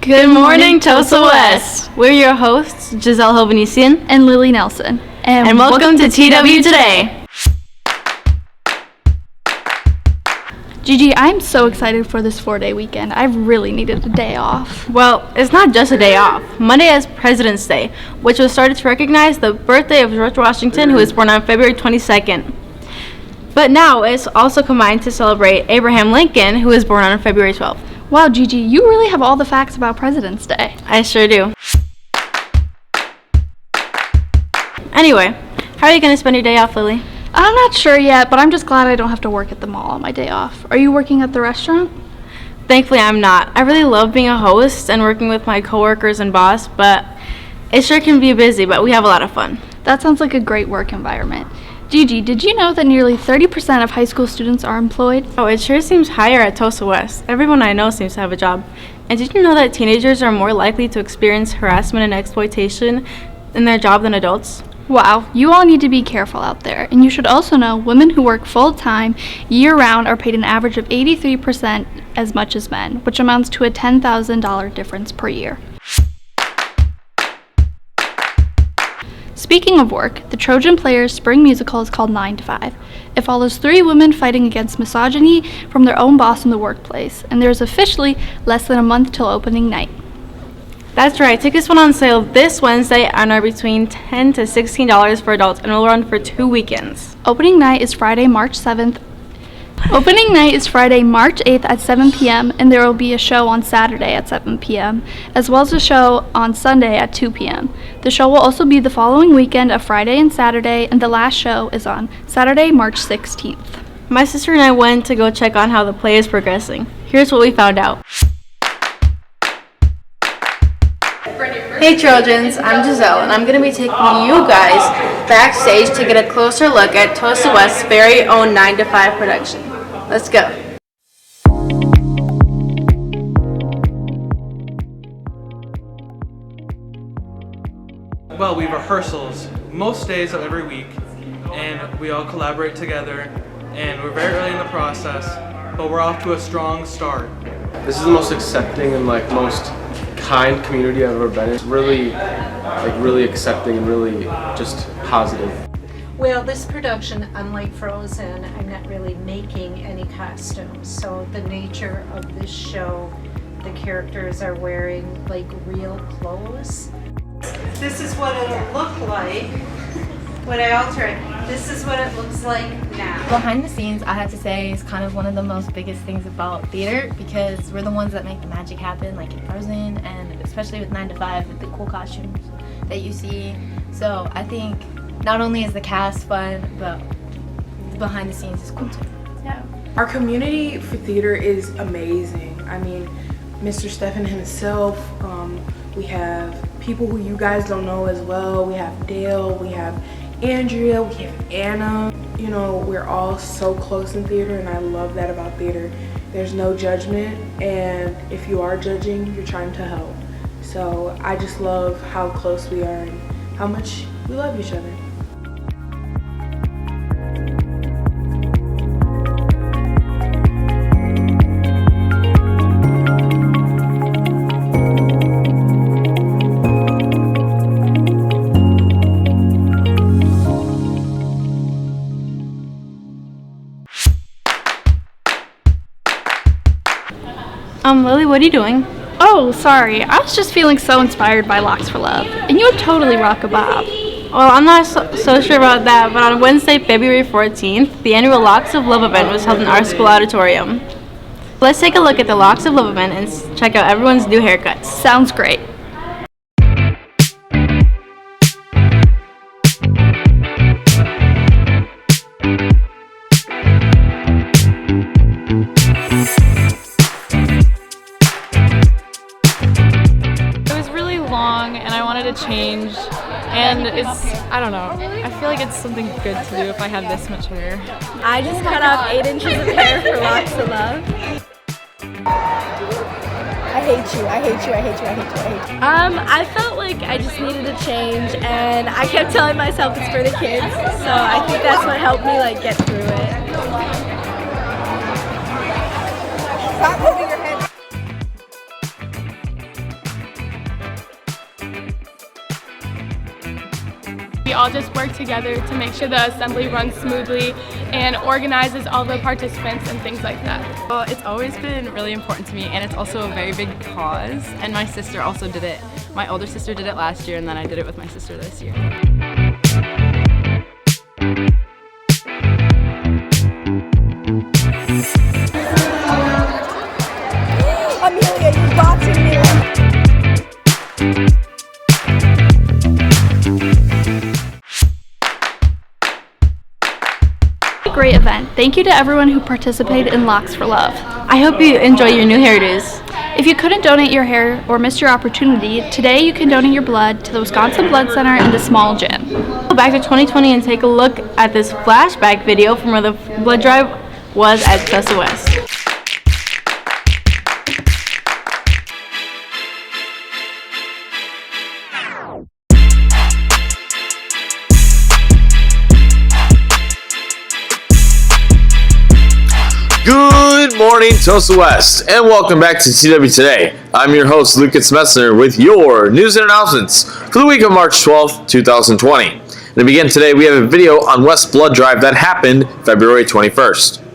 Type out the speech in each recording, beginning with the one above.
Good morning, Tosa West. We're your hosts, Giselle Hovhannisyan and Lily Nelson. And welcome to Today. Gigi, I'm so excited for this 4-day weekend. I've really needed a day off. Well, it's not just a day off. Monday is President's Day, which was started to recognize the birthday of George Washington, who was born on February 22nd. But now it's also combined to celebrate Abraham Lincoln, who was born on February 12th. Wow, Gigi, you really have all the facts about President's Day. I sure do. Anyway, how are you going to spend your day off, Lily? I'm not sure yet, but I'm just glad I don't have to work at the mall on my day off. Are you working at the restaurant? Thankfully, I'm not. I really love being a host and working with my coworkers and boss, but it sure can be busy, but we have a lot of fun. That sounds like a great work environment. Gigi, did you know that nearly 30% of high school students are employed? Oh, it sure seems higher at Tosa West. Everyone I know seems to have a job. And did you know that teenagers are more likely to experience harassment and exploitation in their job than adults? Wow, you all need to be careful out there. And you should also know women who work full-time, year-round, are paid an average of 83% as much as men, which amounts to a $10,000 difference per year. Speaking of work, the Trojan Players' spring musical is called 9 to 5. It follows 3 women fighting against misogyny from their own boss in the workplace, and there's officially less than a month till opening night. That's right, tickets went on sale this Wednesday and are between $10 to $16 for adults and will run for 2 weekends. Opening night is Friday, March 8th at 7 p.m., and there will be a show on Saturday at 7 p.m., as well as a show on Sunday at 2 p.m. The show will also be the following weekend of Friday and Saturday, and the last show is on Saturday, March 16th. My sister and I went to go check on how the play is progressing. Here's what we found out. Hey Trojans, I'm Giselle, and I'm going to be taking you guys backstage to get a closer look at Tosa West's very own 9 to 5 production. Let's go. Well, we have rehearsals most days of every week, and we all collaborate together, and we're very early in the process, but we're off to a strong start. This is the most accepting and most kind community I've ever been in. It's really, really accepting and really just positive. Well, this production, unlike Frozen, I'm not really making any costumes. So the nature of this show, the characters are wearing real clothes. This is what it'll look like when I alter it. This is what it looks like now. Behind the scenes, I have to say, is kind of one of the most biggest things about theater, because we're the ones that make the magic happen, like in Frozen, and especially with 9 to 5 with the cool costumes that you see. So I think not only is the cast fun, but behind the scenes is cool too. Yeah. Our community for theater is amazing. I mean, Mr. Stephen himself, we have people who you guys don't know as well. We have Dale, we have Andrea, we have Anna. You know, we're all so close in theater, and I love that about theater. There's no judgment, and if you are judging, you're trying to help. So I just love how close we are and how much we love each other. Lily, what are you doing? Oh, sorry. I was just feeling so inspired by Locks for Love, and you would totally rock a bob. Well, I'm not so sure about that, but on Wednesday, February 14th, the annual Locks of Love event was held in our school auditorium. Let's take a look at the Locks of Love event and check out everyone's new haircuts. Sounds great. And I wanted to change, and I don't know, I feel like it's something good to do if I had this much hair. I just cut off 8 inches of hair for Locks of Love. I hate you. I felt like I just needed a change, and I kept telling myself it's for the kids, so I think that's what helped me get through it. Stop moving your head. We all just work together to make sure the assembly runs smoothly and organizes all the participants and things like that. Well, it's always been really important to me, and it's also a very big cause, and my sister also did it. My older sister did it last year, and then I did it with my sister this year. Amelia, you're boxing me. Great event. Thank you to everyone who participated in Locks for Love. I hope you enjoy your new hairdos. If you couldn't donate your hair or missed your opportunity, today you can donate your blood to the Wisconsin Blood Center in the small gym. Go back to 2020 and take a look at this flashback video from where the blood drive was at Tosa West. Good morning, Tosa West, and welcome back to Today. I'm your host, Lucas Messner, with your news and announcements for the week of March 12th, 2020. And to begin today, we have a video on West Blood Drive that happened February 21st.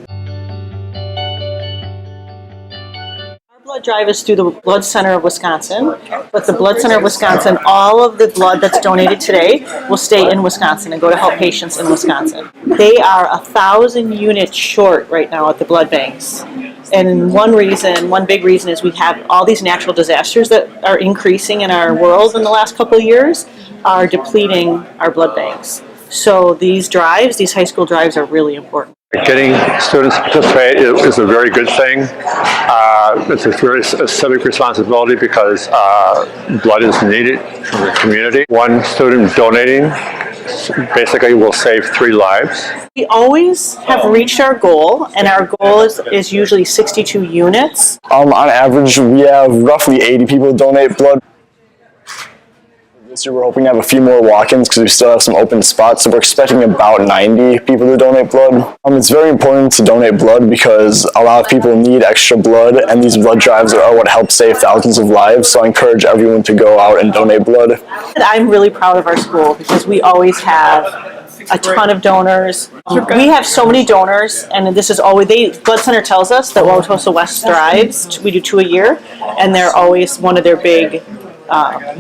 Blood drive is through the Blood Center of Wisconsin. With the Blood Center of Wisconsin, all of the blood that's donated today will stay in Wisconsin and go to help patients in Wisconsin. They are 1,000 units short right now at the blood banks. And one big reason is we have all these natural disasters that are increasing in our world in the last couple of years are depleting our blood banks. So these high school drives are really important. Getting students to participate is a very good thing. It's a very civic responsibility because blood is needed in the community. One student donating basically will save 3 lives. We always have reached our goal, and our goal is usually 62 units. On average, we have roughly 80 people donate blood. This year we're hoping to have a few more walk-ins because we still have some open spots, so we're expecting about 90 people to donate blood. It's very important to donate blood because a lot of people need extra blood, and these blood drives are what help save thousands of lives, so I encourage everyone to go out and donate blood. I'm really proud of our school because we always have a ton of donors. We have so many donors, and this is always, Blood Center tells us that Wauwatosa West thrives. We do 2 a year, and they're always one of their big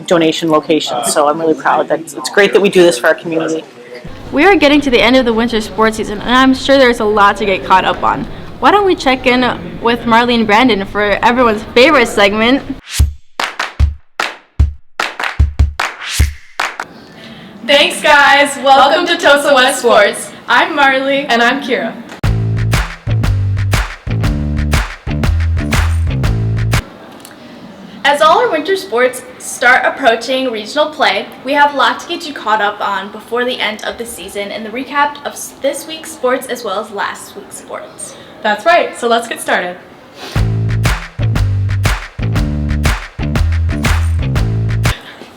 donation locations, so I'm really proud that it's great that we do this for our community. We are getting to the end of the winter sports season, and I'm sure there's a lot to get caught up on. Why don't we check in with Marley and Brandon for everyone's favorite segment? Thanks, guys. Welcome to Tosa West Sports. I'm Marley. And I'm Keira. As all our winter sports start approaching regional play, we have a lot to get you caught up on before the end of the season and the recap of this week's sports as well as last week's sports. That's right, so let's get started.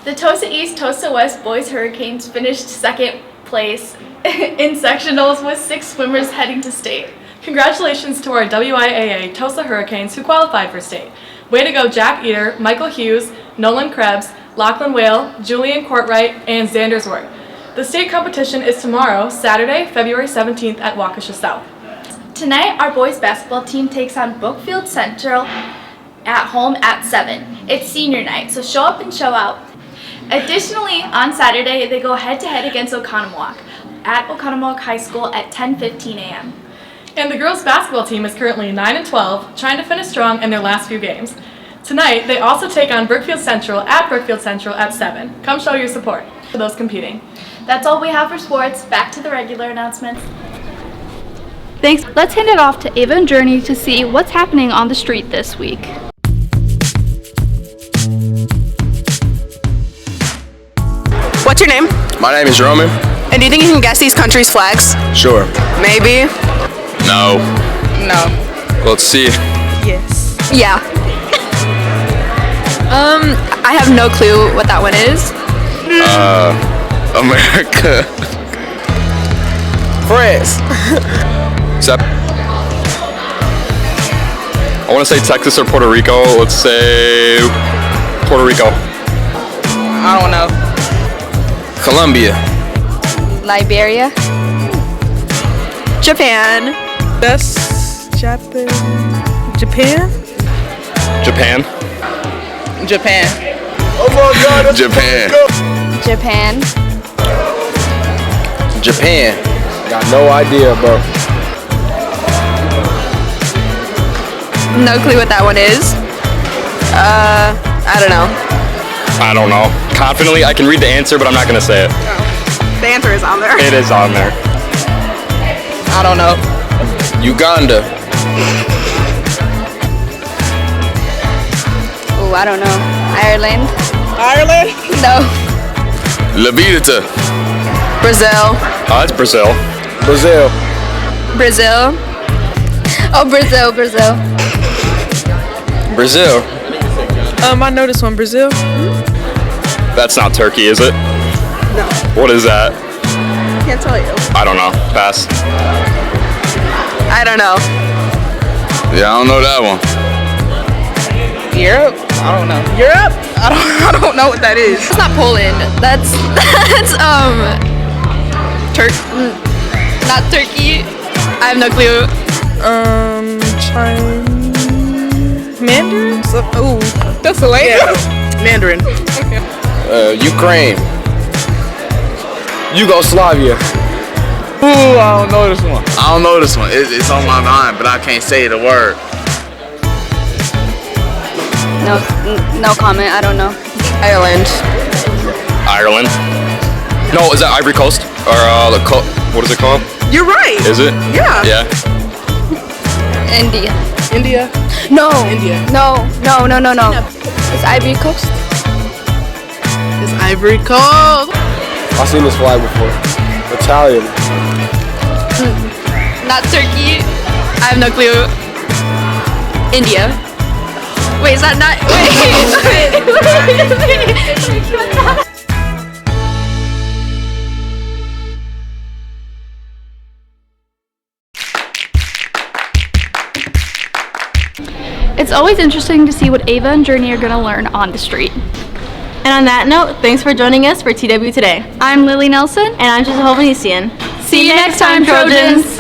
The Tosa East, Tosa West Boys Hurricanes finished second place in sectionals with 6 swimmers heading to state. Congratulations to our WIAA Tosa Hurricanes who qualified for state. Way to go Jack Eater, Michael Hughes, Nolan Krebs, Lachlan Whale, Julian Courtwright, and Xander Zwart. The state competition is tomorrow, Saturday, February 17th at Waukesha South. Tonight, our boys basketball team takes on Brookfield Central at home at 7. It's senior night, so show up and show out. Additionally, on Saturday, they go head-to-head against Oconomowoc at Oconomowoc High School at 10:15 a.m. And the girls' basketball team is currently 9-12, trying to finish strong in their last few games. Tonight, they also take on Brookfield Central at 7. Come show your support for those competing. That's all we have for sports. Back to the regular announcements. Thanks. Let's hand it off to Ava and Journey to see what's happening on the street this week. What's your name? My name is Roman. And do you think you can guess these countries' flags? Sure. Maybe. No. No. Let's see. Yes. Yeah. I have no clue what that one is. America. France. I want to say Texas or Puerto Rico. Let's say Puerto Rico. I don't know. Colombia. Liberia. Japan. That's Japan. Japan? Japan. Japan. Oh my God. Japan. Japan. Japan. Got no idea, bro. No clue what that one is. I don't know. I don't know. Confidently, I can read the answer, but I'm not gonna say it. The answer is on there. It is on there. I don't know. Uganda. Ooh, I don't know. Ireland. Ireland? No. La Vida. Brazil. Oh, it's Brazil. Brazil. Brazil. Oh, Brazil. Brazil. I know this one. Brazil? That's not Turkey, is it? No. What is that? Can't tell you. I don't know. Pass. I don't know. Yeah, I don't know that one. Europe? I don't know. Europe? I don't know what that is. It's not Poland. That's not Turkey. I have no clue. China. Mandarin? Ooh, that's a language. Yeah. Mandarin. Ukraine. Yugoslavia. Ooh, I don't know this one. I don't know this one. It's on my mind, but I can't say the word. No comment. I don't know. Ireland. Ireland. No, is that Ivory Coast? Or what is it called? You're right. Is it? Yeah. Yeah. India. India? No. India. No. It's Ivory Coast. It's Ivory Coast. I've seen this flag before. Italian. Not Turkey. I have no clue. India. Wait, is that not? Wait. It's always interesting to see what Ava and Journey are going to learn on the street. And on that note, thanks for joining us for TW Today. I'm Lily Nelson. And I'm Giselle and Hovhannisyan. See you next time, Trojans!